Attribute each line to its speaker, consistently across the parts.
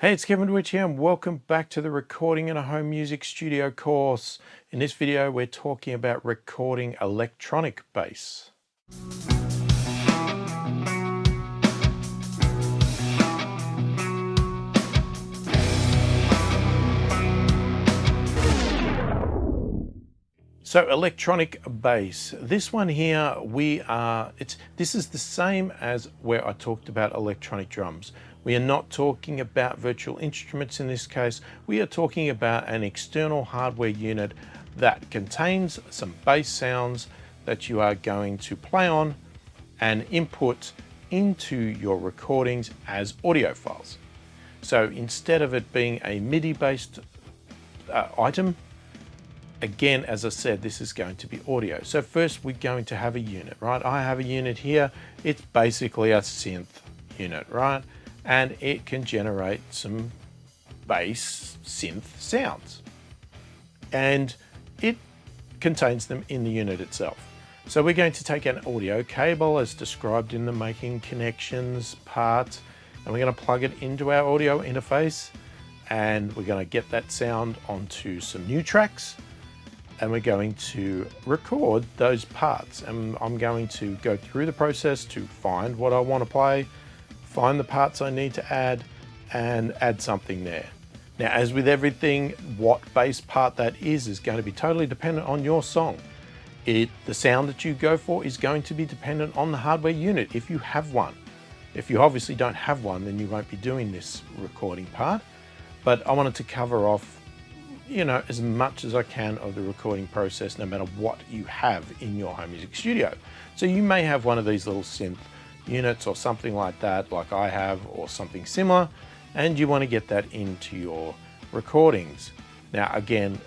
Speaker 1: Hey, it's Kevin Dwight here and welcome back to the Recording in a Home Music Studio course. In this video, we're talking about recording electronic bass. So electronic bass, this one here, this is the same as where I talked about electronic drums. We are not talking about virtual instruments in this case. We are talking about an external hardware unit that contains some bass sounds that you are going to play on and input into your recordings as audio files. So instead of it being a MIDI based item, again, as I said, this is going to be audio. So first we're going to have a unit, right? I have a unit here. It's basically a synth unit, right? And it can generate some bass synth sounds. And it contains them in the unit itself. So we're going to take an audio cable as described in the making connections part, and we're going to plug it into our audio interface, and we're going to get that sound onto some new tracks. And we're going to record those parts, and I'm going to go through the process to find what I want to play, find the parts I need to add, and add something there. Now, as with everything, what bass part that is going to be totally dependent on your song. The sound that you go for is going to be dependent on the hardware unit, if you have one. If you obviously don't have one, then you won't be doing this recording part. But I wanted to cover off as much as I can of the recording process, no matter what you have in your home music studio. So you may have one of these little synth units or something like that, like I have, or something similar, and you want to get that into your recordings. Now, again,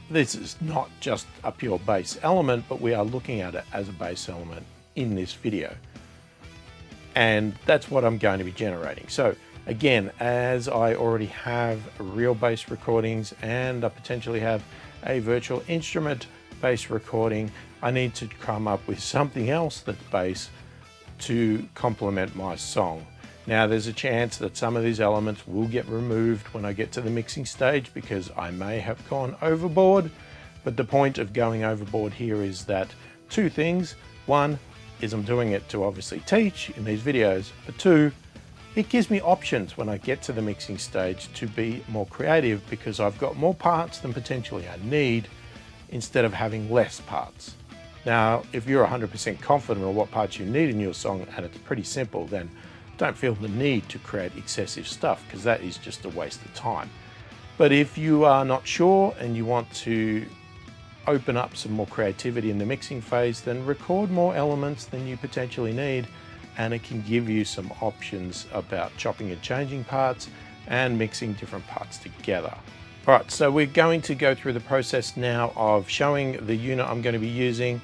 Speaker 1: this is not just a pure bass element, but we are looking at it as a bass element in this video. And that's what I'm going to be generating. So again, as I already have real bass recordings and I potentially have a virtual instrument bass recording, I need to come up with something else that's bass to complement my song. Now, there's a chance that some of these elements will get removed when I get to the mixing stage because I may have gone overboard. But the point of going overboard here is that two things. One is I'm doing it to obviously teach in these videos, but two, it gives me options when I get to the mixing stage to be more creative because I've got more parts than potentially I need instead of having less parts. Now, if you're 100% confident on what parts you need in your song and it's pretty simple, then don't feel the need to create excessive stuff because that is just a waste of time. But if you are not sure and you want to open up some more creativity in the mixing phase, then record more elements than you potentially need, and it can give you some options about chopping and changing parts and mixing different parts together. All right, so we're going to go through the process now of showing the unit I'm going to be using,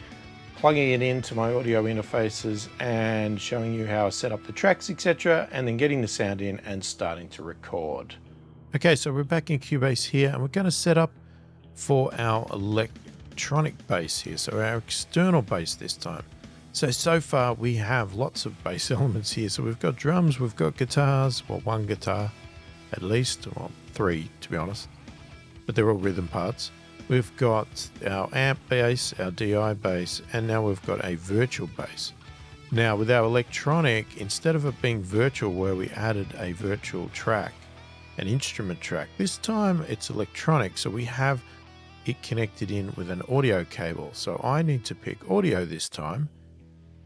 Speaker 1: plugging it into my audio interfaces and showing you how I set up the tracks, etc., and then getting the sound in and starting to record. Okay, so we're back in Cubase here, and we're going to set up for our electronic bass here, so our external bass this time. So far we have lots of bass elements here. So we've got drums, we've got guitars, well, one guitar at least, well, three to be honest, but they're all rhythm parts. We've got our amp bass, our DI bass, and now we've got a virtual bass. Now with our electronic, instead of it being virtual where we added a virtual track, an instrument track, this time it's electronic, so we have it connected in with an audio cable. So I need to pick audio this time.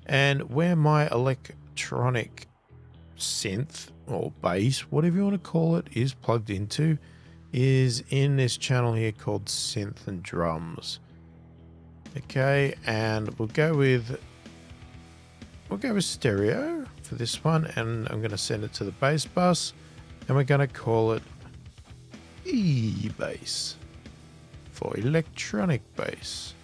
Speaker 1: And where my electronic synth or bass, whatever you want to call it, is plugged into is in this channel here called Synth and Drums. Okay, and we'll go with stereo for this one, and I'm going to send it to the bass bus, and we're going to call it E-bass for electronic bass.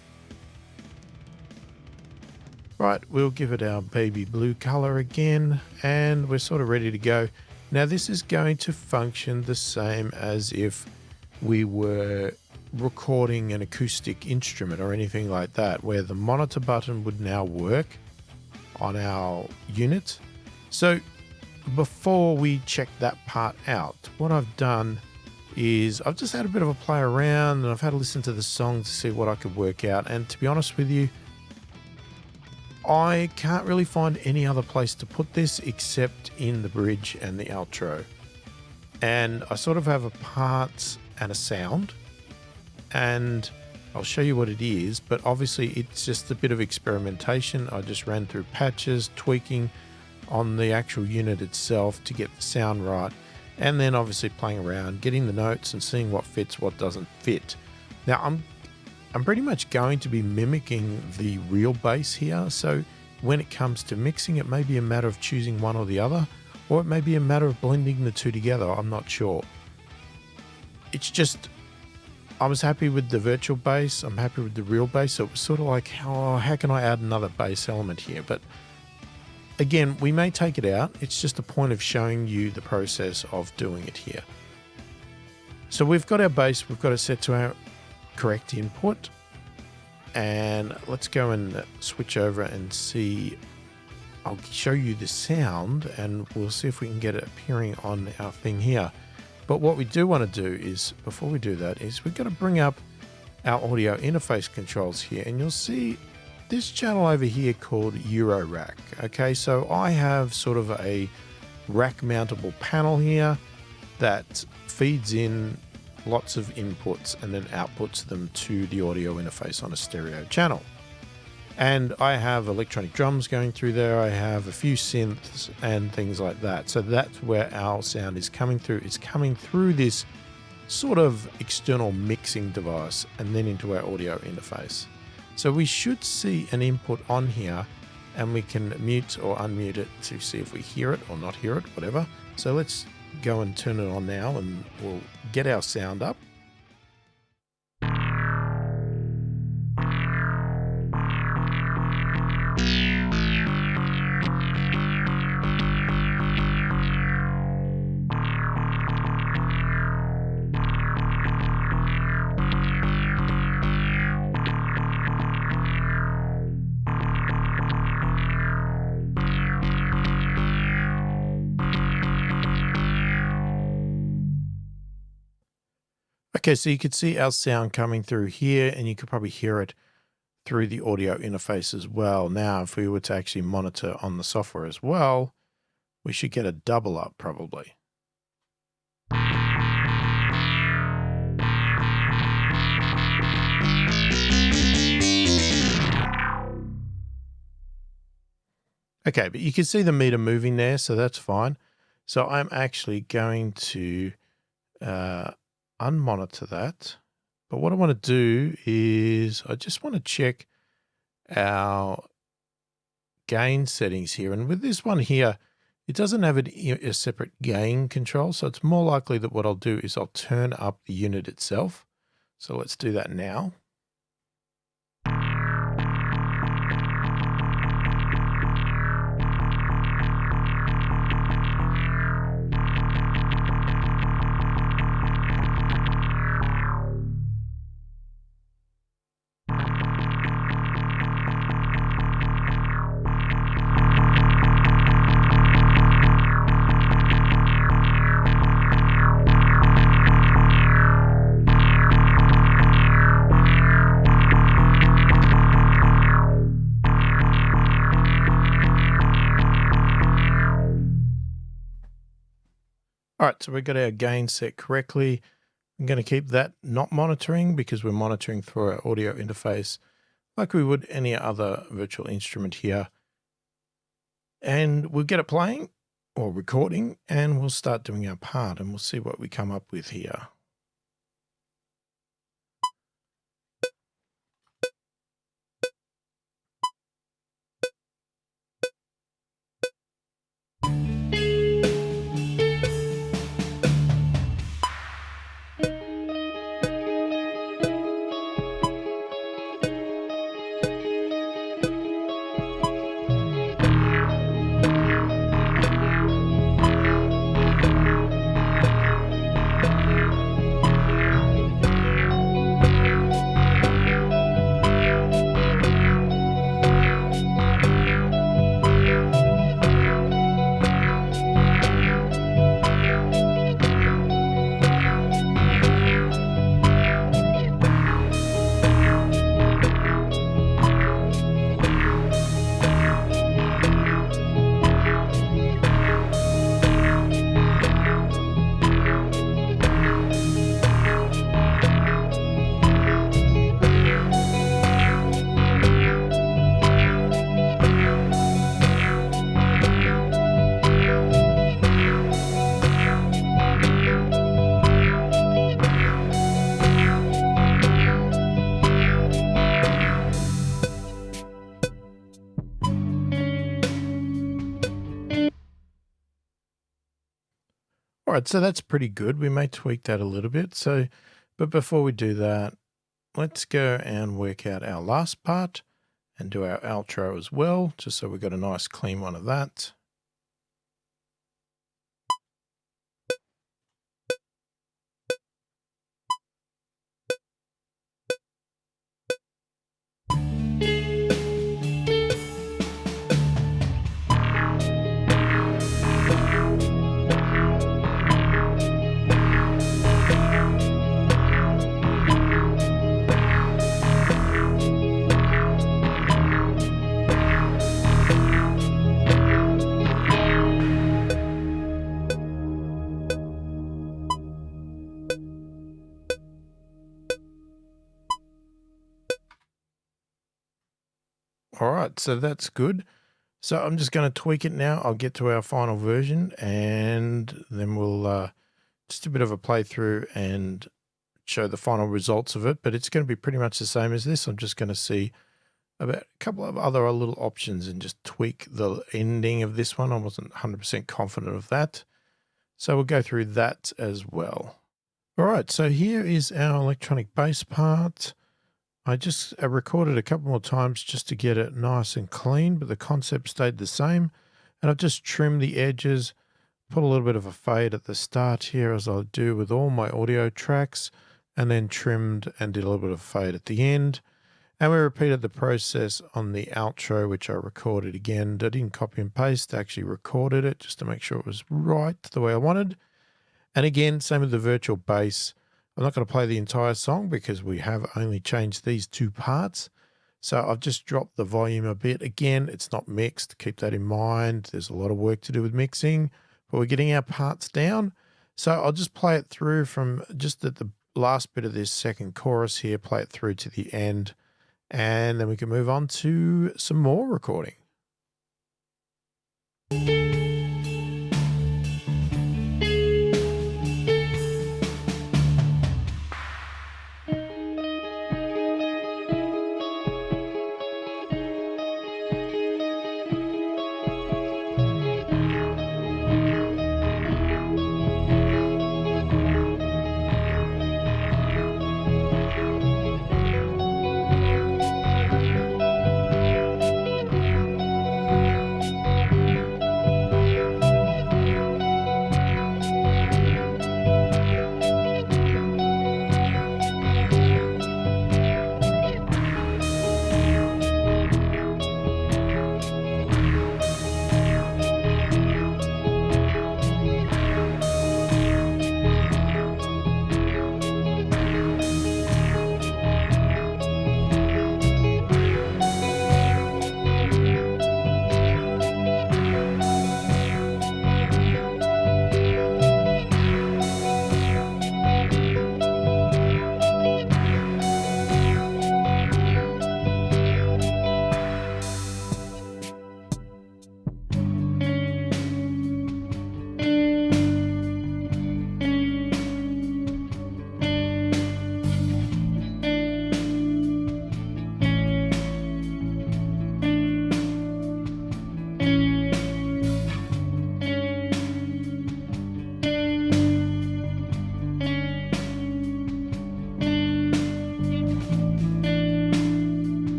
Speaker 1: Right, we'll give it our baby blue color again, and we're sort of ready to go. Now this is going to function the same as if we were recording an acoustic instrument or anything like that, where the monitor button would now work on our unit. So before we check that part out, what I've done is I've just had a bit of a play around and I've had to listen to the song to see what I could work out. And to be honest with you, I can't really find any other place to put this except in the bridge and the outro. And I sort of have a part and a sound, and I'll show you what it is, but obviously it's just a bit of experimentation. I just ran through patches, tweaking on the actual unit itself to get the sound right, and then obviously playing around, getting the notes and seeing what fits, what doesn't fit. Now I'm pretty much going to be mimicking the real bass here, so when it comes to mixing, it may be a matter of choosing one or the other, or it may be a matter of blending the two together. I'm not sure. It's just, I was happy with the virtual bass, I'm happy with the real bass, so it was sort of like, how can I add another bass element here? But again, we may take it out. It's just a point of showing you the process of doing it here. So we've got our bass, we've got it set to our correct input, and let's go and switch over and see. I'll show you the sound and we'll see if we can get it appearing on our thing here. But what we do want to do is, before we do that, is we've got to bring up our audio interface controls here, and you'll see this channel over here called Euro Rack. Okay, so I have sort of a rack mountable panel here that feeds in lots of inputs and then outputs them to the audio interface on a stereo channel. And I have electronic drums going through there. I have a few synths and things like that. So that's where our sound is coming through. It's coming through this sort of external mixing device and then into our audio interface. So we should see an input on here, and we can mute or unmute it to see if we hear it or not hear it, whatever. So let's go and turn it on now and we'll get our sound up. Okay, so you could see our sound coming through here, and you could probably hear it through the audio interface as well. Now, if we were to actually monitor on the software as well, we should get a double up probably. Okay, but you can see the meter moving there, so that's fine. So I'm actually going to unmonitor that. But what I want to do is I just want to check our gain settings here. And with this one here, it doesn't have a separate gain control. So it's more likely that what I'll do is I'll turn up the unit itself. So let's do that now. All right, so we've got our gain set correctly. I'm going to keep that not monitoring because we're monitoring through our audio interface like we would any other virtual instrument here. And we'll get it playing or recording, and we'll start doing our part, and we'll see what we come up with here. right, so that's pretty good. We may tweak that a little bit. So, but before we do that, let's go and work out our last part and do our outro as well, just so we've got a nice clean one of that. All right, so that's good. So I'm just going to tweak it now. I'll get to our final version and then we'll just a bit of a playthrough and show the final results of it. But it's going to be pretty much the same as this. I'm just going to see about a couple of other little options and just tweak the ending of this one. I wasn't 100% confident of that. So we'll go through that as well. All right, so here is our electronic bass part. I just recorded a couple more times just to get it nice and clean, but the concept stayed the same. And I've just trimmed the edges, put a little bit of a fade at the start here as I do with all my audio tracks, and then trimmed and did a little bit of fade at the end. And we repeated the process on the outro, which I recorded again. I didn't copy and paste, I actually recorded it just to make sure it was right the way I wanted. And again, same with the virtual bass. I'm not going to play the entire song because we have only changed these two parts. So I've just dropped the volume a bit. Again, it's not mixed. Keep that in mind. There's a lot of work to do with mixing, but we're getting our parts down. So I'll just play it through from just at the last bit of this second chorus here, play it through to the end, and then we can move on to some more recording.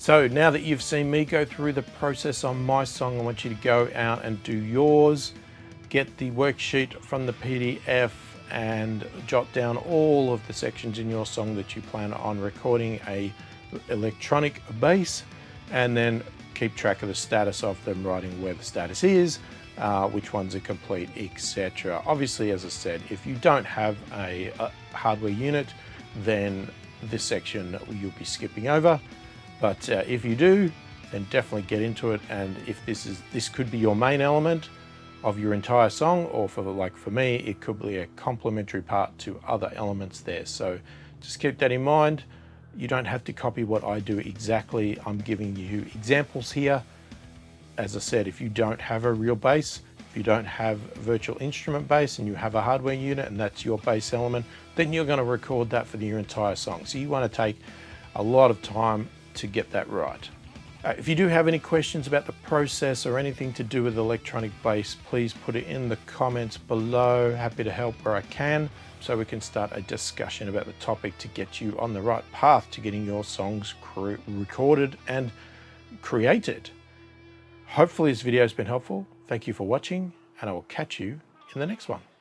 Speaker 1: So now that you've seen me go through the process on my song, I want you to go out and do yours. Get the worksheet from the PDF and jot down all of the sections in your song that you plan on recording a electronic bass, and then keep track of the status of them, writing where the status is, which ones are complete, etc. Obviously, as I said, if you don't have a hardware unit, then this section you'll be skipping over. But if you do, then definitely get into it. And if this could be your main element of your entire song, or for me, it could be a complementary part to other elements there. So just keep that in mind. You don't have to copy what I do exactly. I'm giving you examples here. As I said, if you don't have a real bass, if you don't have virtual instrument bass and you have a hardware unit and that's your bass element, then you're going to record that for your entire song. So you want to take a lot of time to get that right. If you do have any questions about the process or anything to do with electronic bass, please put it in the comments below. Happy to help where I can, so we can start a discussion about the topic to get you on the right path to getting your songs recorded and created. Hopefully this video has been helpful. Thank you for watching, and I will catch you in the next one.